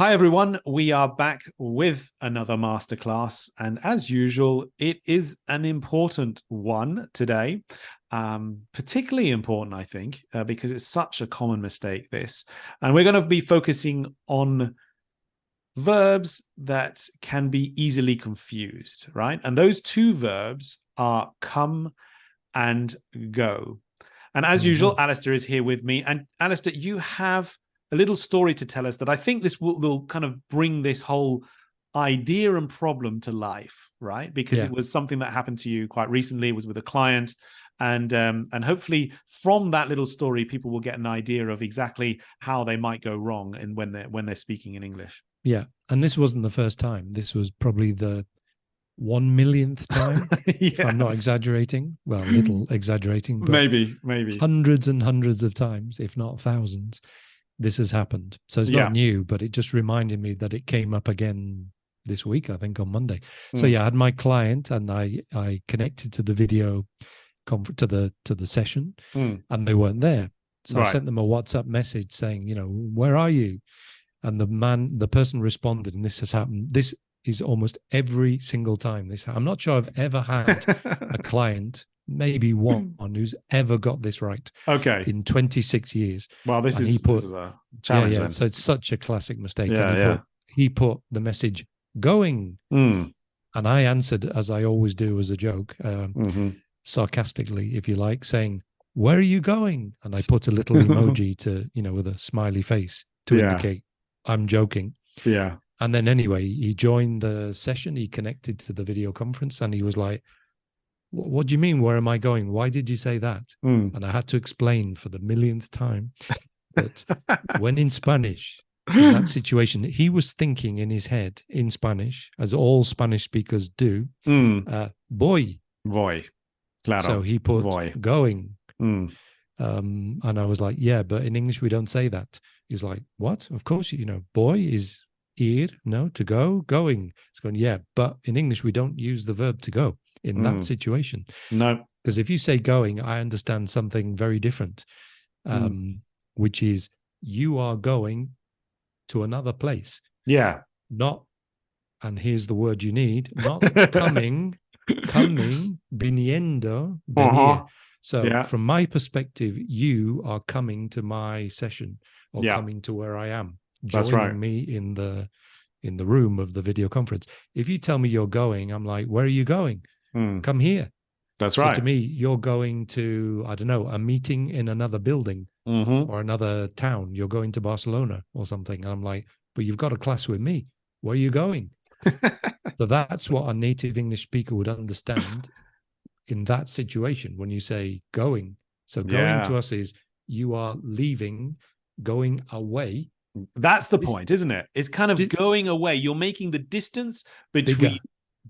Hi, everyone. We are back with another masterclass. And as usual, it is an important one today. Particularly important, I think, because it's such a common mistake, this. And we're going to be focusing on verbs that can be easily confused, right? And those two verbs are come and go. And as usual, Alistair is here with me. And Alistair, you have a little story to tell us that I think this will kind of bring this whole idea and problem to life, right? Because it was something that happened to you quite recently. It was with a client. And hopefully from that little story, people will get an idea of exactly how they might go wrong and when they're speaking in English. Yeah. And this wasn't the first time. This was probably the 1 millionth time, if I'm not exaggerating. Well, a little exaggerating, but maybe hundreds and hundreds of times, if not thousands, this has happened. So it's not new, but it just reminded me that it came up again this week, I think on Monday. So I had my client and I connected to the video to the session and they weren't there. So I sent them a WhatsApp message saying, where are you? And the person responded, and this has happened. This is almost every single time I'm not sure I've ever had a client, maybe one, who's ever got this right. Okay. In 26 years. Well, this is a challenge. Yeah. So it's such a classic mistake. He put the message going. And I answered, as I always do as a joke, sarcastically, if you like, saying, where are you going? And I put a little emoji with a smiley face to indicate I'm joking. Yeah. And then anyway, he joined the session. He connected to the video conference and he was like, what do you mean? Where am I going? Why did you say that? And I had to explain for the millionth time that when in Spanish, in that situation, he was thinking in his head in Spanish, as all Spanish speakers do, voy. Voy. Claro. So he put voy. Going. And I was like, yeah, but in English, we don't say that. He was like, what? Of course, boy is ir, no, to go, going. It's going, yeah, but in English, we don't use the verb to go in that situation. No. Because if you say going, I understand something very different, which is you are going to another place. Yeah. Not, and here's the word you need, not coming, viniendo, venir. So from my perspective, you are coming to my session or coming to where I am, joining me in the room of the video conference. If you tell me you're going, I'm like, where are you going? Come here. That's right. So to me, you're going to, I don't know, a meeting in another building or another town. You're going to Barcelona or something. And I'm like, but you've got a class with me. Where are you going? So that's what a native English speaker would understand in that situation when you say going. So going to us is you are leaving, going away. That's the point, isn't it? It's kind of going away. You're making the distance between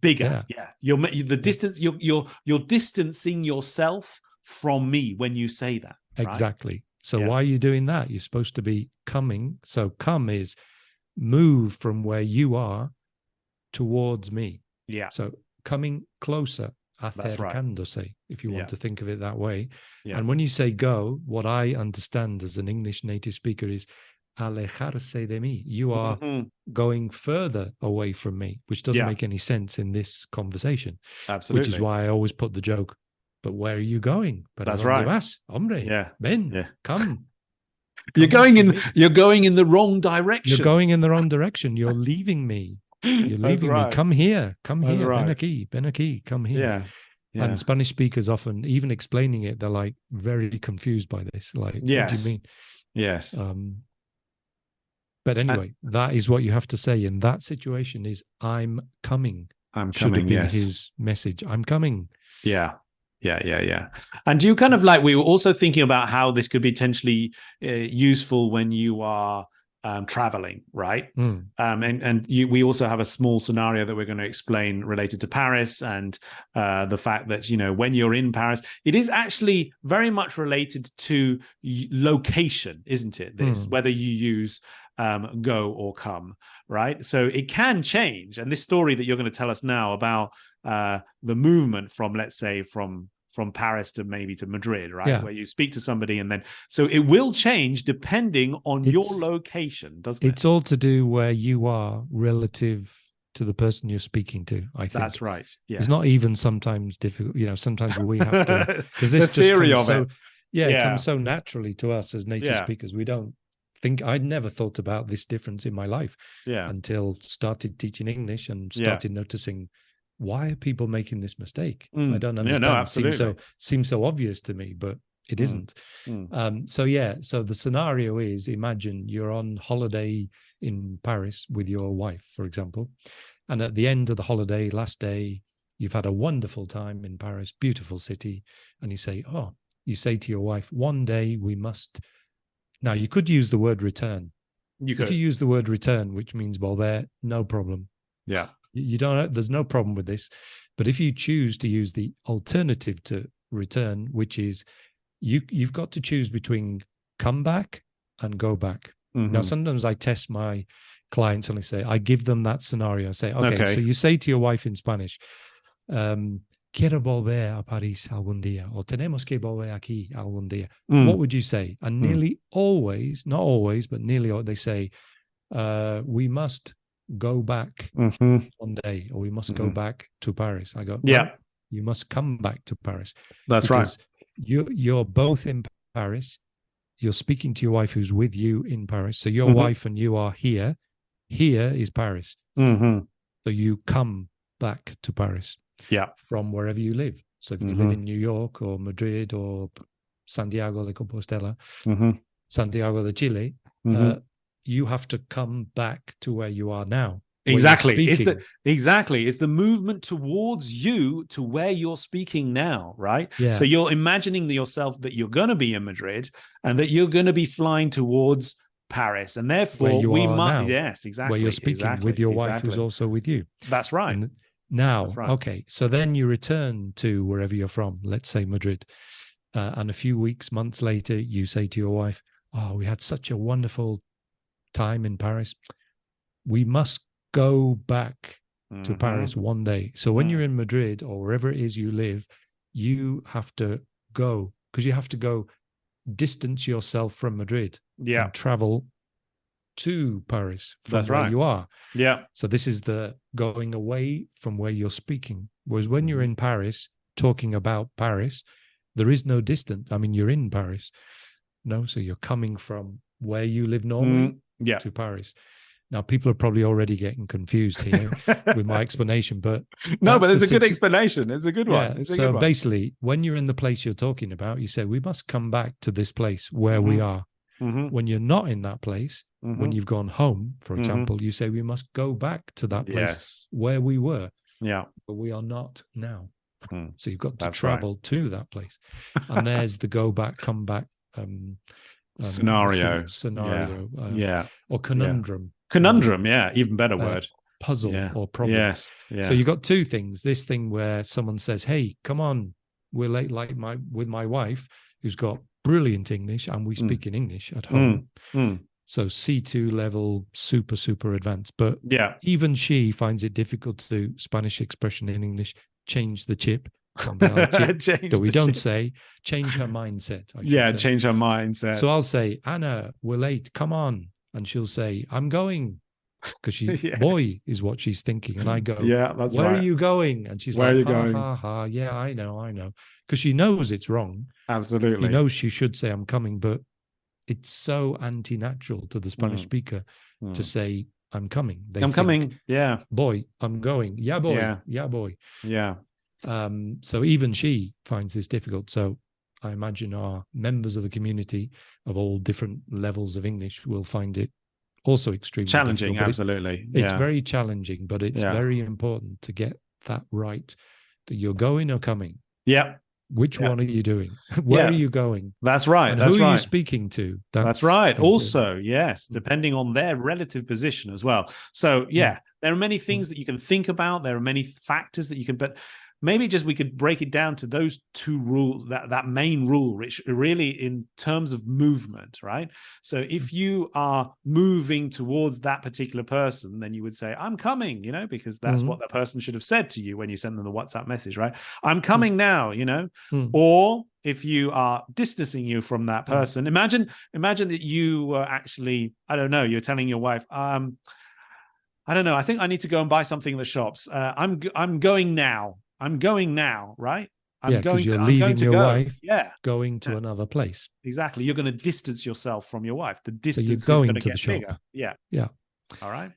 bigger. Yeah. You're the distance. You're distancing yourself from me when you say that. Right? Exactly. So why are you doing that? You're supposed to be coming. So come is move from where you are towards me. Yeah. So coming closer. Acercándose, if you want to think of it that way. And when you say go, what I understand as an English native speaker is alejarse de mí. You are going further away from me, which doesn't make any sense in this conversation. Absolutely. Which is why I always put the joke, but where are you going? That's right. Vas, hombre, ven, come. You're going in the wrong direction. You're going in the wrong direction. You're leaving me. You're leaving me. Come here. Come here. Ven aquí. Come here. Yeah. And Spanish speakers often, even explaining it, they're like very confused by this. Like, what do you mean? Yes. But anyway, that is what you have to say in that situation is I'm coming. Should have been his message. I'm coming. Yeah. And do you kind of like, we were also thinking about how this could be potentially useful when you are traveling, right? We also have a small scenario that we're going to explain related to Paris and the fact that, when you're in Paris, it is actually very much related to location, isn't it? This, whether you use go or come, right? So it can change. And this story that you're going to tell us now about the movement from, let's say, from from Paris to maybe to Madrid, right? Yeah. Where you speak to somebody and then, so it will change depending on your location, doesn't it? It's all to do where you are relative to the person you're speaking to, I think. That's right. Yes. It's not even sometimes difficult. Sometimes we have to, because this the theory just comes of so, it. it comes so naturally to us as native speakers. We don't think, I'd never thought about this difference in my life until started teaching English and started noticing, why are people making this mistake? I don't understand. No, absolutely. Seems so obvious to me, but it isn't. So the scenario is, imagine you're on holiday in Paris with your wife, for example, and at the end of the holiday, last day, you've had a wonderful time in Paris, beautiful city, and you say to your wife, one day we must. Now, you could use the word return. If you use the word return, which means volver, no problem. Yeah. You don't, there's no problem with this. But if you choose to use the alternative to return, which is you've got to choose between come back and go back. Now, sometimes I test my clients and I give them that scenario. I say, okay, so you say to your wife in Spanish, quiero volver a París algún día, o tenemos que volver aquí algún día. What would you say? And nearly always, not always, but nearly always, they say, we must go back one day, or we must go back to Paris. I go, no, you must come back to Paris. That's right. You're both in Paris. You're speaking to your wife who's with you in Paris. So your wife and you are here. Here is Paris. So you come back to Paris from wherever you live. So if you live in New York or Madrid or Santiago de Compostela, Santiago de Chile, you have to come back to where you are now. Exactly. It's the movement towards you to where you're speaking now, right? Yeah. So you're imagining yourself that you're going to be in Madrid and that you're going to be flying towards Paris, and therefore we might. Yes, exactly. Where you're speaking with your wife, who's also with you. That's right. And now, okay, so then you return to wherever you're from. Let's say Madrid, and a few weeks, months later, you say to your wife, "Oh, we had such a wonderful time in Paris. We must go back to Paris one day." So when you're in Madrid or wherever it is you live, you have to go, because you have to go distance yourself from Madrid and travel to Paris from where you are. Yeah. So this is the going away from where you're speaking. Whereas when you're in Paris, talking about Paris, there is no distance. I mean, you're in Paris. No, so you're coming from where you live normally to Paris. Now, people are probably already getting confused here with my explanation, but no, but it's a good explanation. It's a good one. It's so basically, when you're in the place you're talking about, you say, we must come back to this place where we are. When you're not in that place, when you've gone home, for example, you say, we must go back to that place where we were. Yeah. But we are not now. So you've got to travel to that place. And there's the go back, come back scenario. Or conundrum. Conundrum, even better word. Puzzle or problem. Yes. Yeah. So you got two things. This thing where someone says, "Hey, come on, we're late." Like with my wife, who's got brilliant English, and we speak in English at home. So C2 level, super advanced. But even she finds it difficult to do Spanish expression in English. Change the chip. That we don't say. Change her mindset. Change her mindset. So I'll say, "Anna, we're late. Come on." And she'll say, "I'm going," because she boy is what she's thinking. And I go, that's where right. are you going? And she's where like, are you going? Yeah, I know. Because she knows it's wrong. Absolutely. She knows she should say I'm coming, but it's so anti-natural to the Spanish speaker to say I'm coming. I'm coming. Yeah. Boy, I'm going. Yeah, boy. Yeah, boy. Yeah. So even she finds this difficult. So I imagine our members of the community of all different levels of English will find it also extremely challenging. Absolutely. It's very challenging, but it's very important to get that right, that you're going or coming. Yeah. Which one are you doing? Where are you going? That's right. And that's who right. are you speaking to? That's right. Also, yes, depending on their relative position as well. So, there are many things that you can think about. There are many factors that you can, but maybe just we could break it down to those two rules, that main rule, which really in terms of movement, right? So if you are moving towards that particular person, then you would say, I'm coming, because that's what that person should have said to you when you send them the WhatsApp message, right? I'm coming now, or if you are distancing you from that person, imagine that you were actually, I don't know, you're telling your wife, I don't know, I think I need to go and buy something in the shops. I'm going now. I'm going now, right? Because you're leaving your wife, going to Yeah. another place. Exactly. You're going to distance yourself from your wife. The So distance you're is going going to to get the shop. bigger. Yeah. Yeah. All right.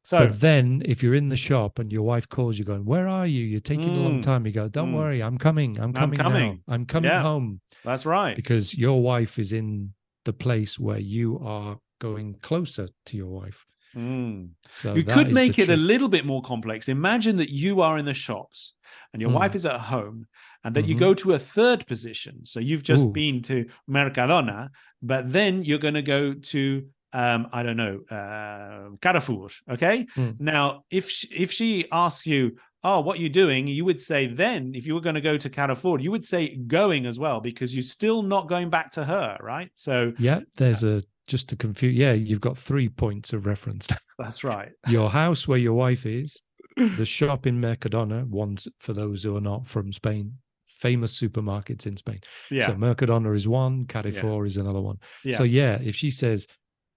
So, but then if you're in the shop and your wife calls you going, where are you? You're taking a long time. You go, don't worry, I'm coming. I'm coming now. I'm coming home. That's right. Because your wife is in the place where you are going closer to your wife. So you could make it a little bit more complex. Imagine that you are in the shops and your wife is at home, and that you go to a third position. So you've just been to Mercadona, but then you're going to go to I don't know, Carrefour. Okay. Now, if she asks you, oh, what are you doing? You would say then, if you were going to go to Carrefour, you would say going as well, because you're still not going back to her, right? So there's just to confuse. Yeah, you've got 3 points of reference. That's right. Your house where your wife is, the shop in Mercadona, ones for those who are not from Spain, famous supermarkets in Spain. Yeah. So Mercadona is one, Carrefour is another one. Yeah. So if she says,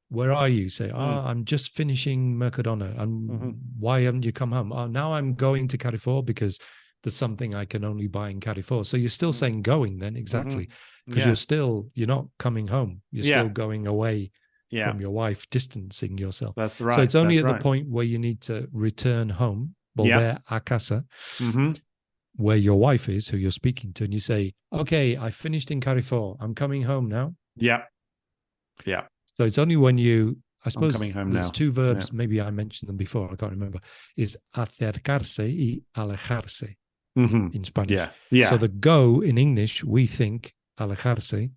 where are you? Say, I'm just finishing Mercadona. And why haven't you come home? Oh, now I'm going to Carrefour because there's something I can only buy in Carrefour. So you're still saying going then, exactly. Because you're not coming home. You're still going away from your wife, distancing yourself. That's right. So it's only at the point where you need to return home, volver a casa, where your wife is, who you're speaking to, and you say, okay, I finished in Carrefour. I'm coming home now. Yeah. Yeah. So it's only when I suppose coming home there's now. two verbs, maybe I mentioned them before, I can't remember, is acercarse y alejarse in Spanish. Yeah. So the go in English, we think alejarse.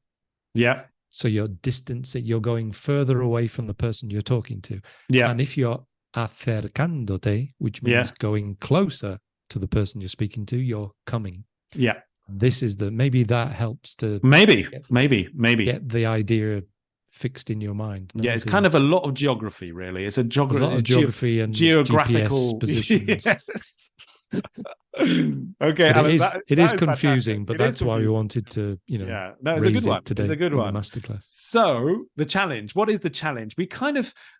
Yeah. So you're distancing, you're going further away from the person you're talking to. Yeah. And if you're acercándote, which means going closer to the person you're speaking to, you're coming. Yeah. This is maybe that helps to maybe get the idea fixed in your mind. Yeah, it's kind of a lot of geography, really. It's a geography and geographical GPS positions. Okay, it is confusing, but that's why we wanted to, it's a good one today. It's a good one. Masterclass. So the challenge. What is the challenge?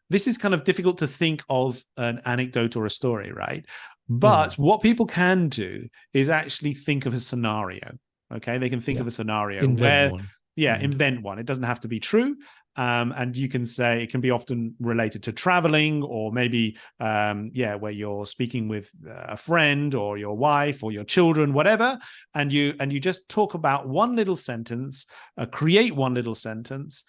This is kind of difficult to think of an anecdote or a story, right? But what people can do is actually think of a scenario. Okay, they can think of a scenario invent one. It doesn't have to be true. And you can say it can be often related to traveling, or maybe, where you're speaking with a friend or your wife or your children, whatever. And you just talk about one little sentence, create one little sentence,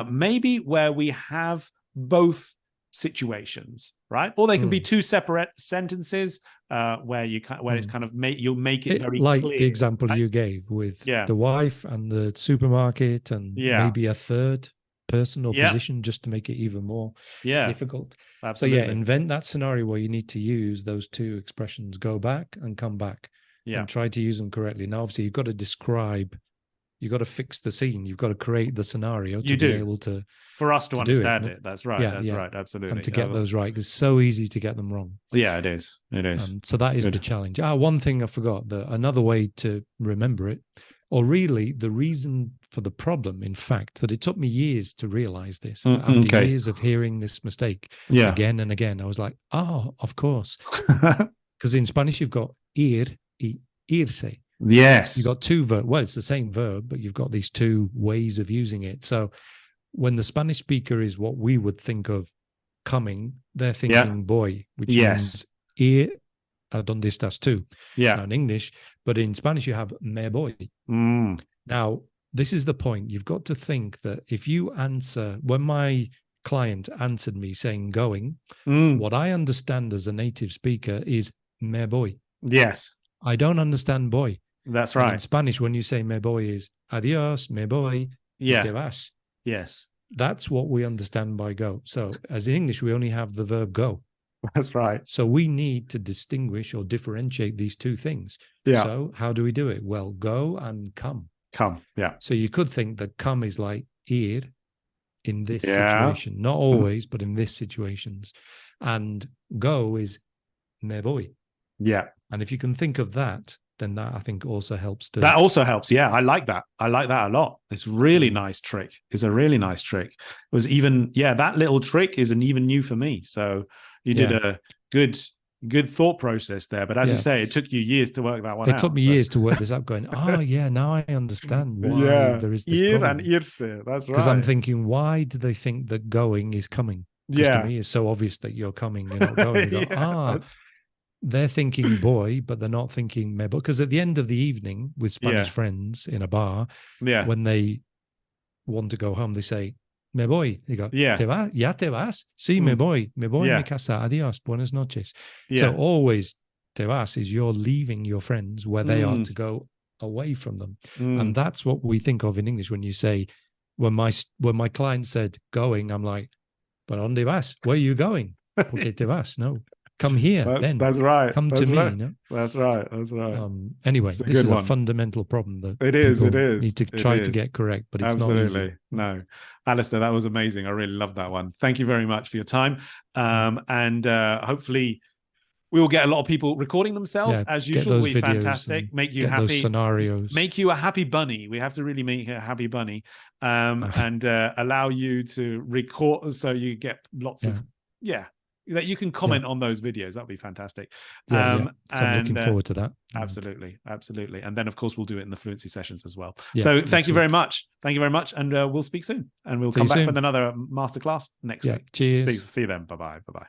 maybe where we have both situations, right? Or they can be two separate sentences where it's kind of you'll make it very like clear, the example you gave with the wife and the supermarket, and maybe a third person or position, just to make it even more difficult. Absolutely. So invent that scenario where you need to use those two expressions, go back and come back, and try to use them correctly. Now, obviously, you've got to describe, you've got to fix the scene, you've got to create the scenario to be able to, for us to understand it. That's right. That's right. Absolutely. And to get those right, it's so easy to get them wrong. Yeah, it is. It is. So that is the challenge. One thing I forgot, another way to remember it, or really the reason for the problem, in fact, that it took me years to realize this. After years of hearing this mistake again and again, I was like, oh, of course. Because in Spanish, you've got ir y irse. Yes. You've got two verbs. Well, it's the same verb, but you've got these two ways of using it. So when the Spanish speaker is what we would think of coming, they're thinking boy, which means ir a donde estás tú. Now in English, but in Spanish you have me voy. Now, this is the point. You've got to think that if you answer, when my client answered me saying going, what I understand as a native speaker is me voy. Yes. I don't understand boy. That's right. And in Spanish, when you say me voy is adios, me voy, te vas. Yes. That's what we understand by go. So as in English, we only have the verb go. That's right. So we need to distinguish or differentiate these two things. Yeah. So how do we do it? Well, go and come. Come. Yeah. So you could think that come is like ir in this Yeah. situation. Not always, but in this situations. And go is me voy. Yeah. And if you can think of that, then that I think also helps to. That also helps. Yeah, I like that. I like that a lot. It's really nice trick. It's a really nice trick. It was even, that little trick isn't even new for me. So you did a good thought process there. But as you say, it took you years to work that one out. It took me years to work this out, going, now I understand why there is this problem. Ir and irse, that's right. Because I'm thinking, why do they think that going is coming? Because to me, it's so obvious that you're coming, you're not going. You go, they're thinking boy, but they're not thinking me. Because at the end of the evening with Spanish friends in a bar, when they want to go home, they say, me voy. They go, ¿Te vas? ¿Ya te vas? Sí, me voy a mi casa. Adiós, buenas noches. So always, te vas is you're leaving your friends where they are to go away from them. And that's what we think of in English when you say, when my client said going, I'm like, ¿Para dónde vas? Where are you going? Porque te vas? No. Come here, that's right. Come to me. No? That's right. Anyway, this is a fundamental problem that people need to try to get correct, but it's not easy. No, Alistair, that was amazing. I really love that one. Thank you very much for your time. And hopefully we will get a lot of people recording themselves as usual. Will be fantastic. Make you happy. Those scenarios. Make you a happy bunny. We have to really make a happy bunny, and allow you to record so you get lots of that you can comment on those videos. That would be fantastic. So I'm looking forward to that. Absolutely. And then, of course, we'll do it in the fluency sessions as well. So thank you very much. Thank you very much. And we'll speak soon. And we'll come back with another masterclass next week. Cheers. See you then. Bye-bye. Bye-bye.